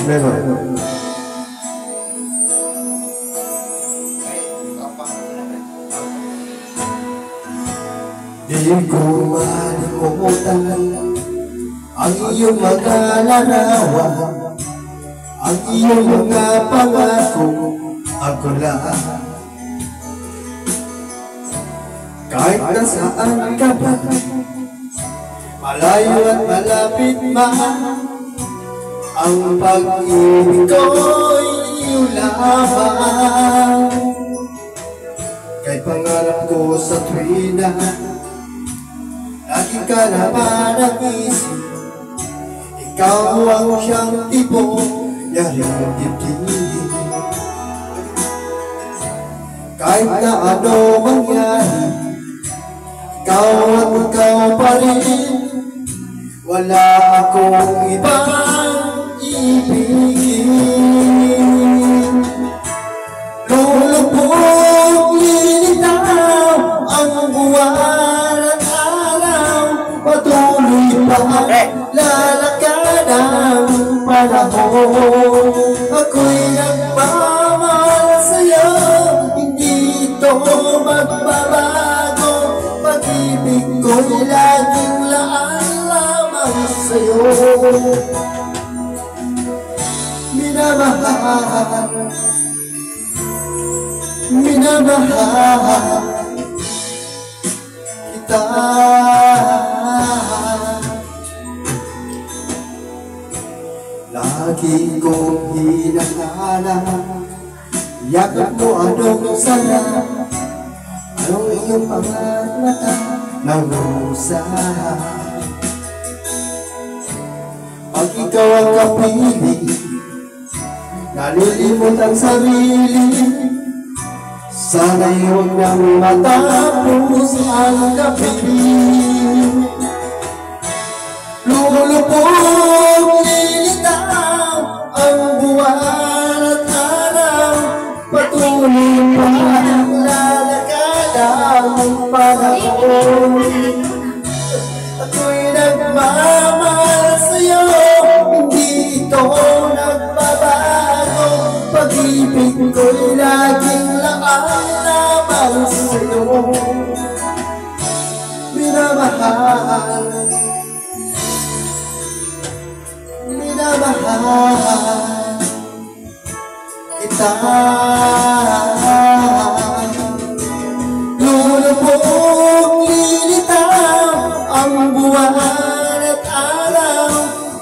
Never. Di ko malimutan ang iyong mga larawan, ang iyong mga pangako, ako lang. Kahit nasaan ka ba, malayo at malapit man, ang pag-ibig ko'y iyong lamang. Kahit pangarap ko sa tuwina, lagi ka naman ang isip, ikaw ang siyang tipo, yaring dibdib. Kahit na ano mangyari, ikaw at ikaw pa rin, wala akong ibang ibigin. Lulubog, lilitaw ang buwan at araw, patuloy pa lalakad ang panahon. Ako'y nagmamahal sa'yo, hindi ito magbabago. Pag-ibig ko'y laging laan lamang sa'yo. Minamahal, minamahal kita. Lagi kong hinahanap, yakap mo anong sarap, anong iyong mga mata ng rusa. Pag ikaw ang kapili, nalilimot ang sarili, sana'y huwag nang matapos ang gabi. Lulubog, lilitaw ang buwan at araw, patuloy pa ang lalakad ang panahon. Ako'y nagmamahal sa'yo, hindi ito nagbabago. Pag-ibig ko'y laging laan lamang sa'yo. Minamahal, minamahal kita. Lulubog, lilitaw ang buwan at araw,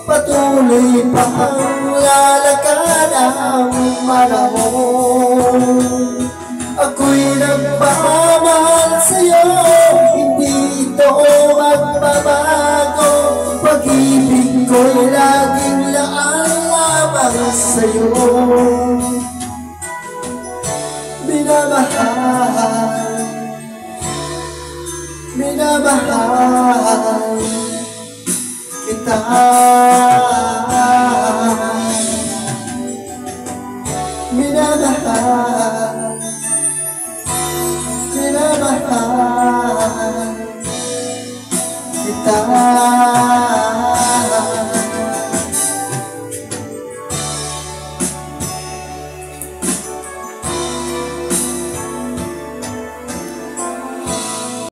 patuloy pa ang lalakad ang panahon. Ako'y nagmamahal sa'yo, hindi ito magbabago. Pag-ibig ko'y laging laan lamang sa'yo. Minamahal, minamahal kita.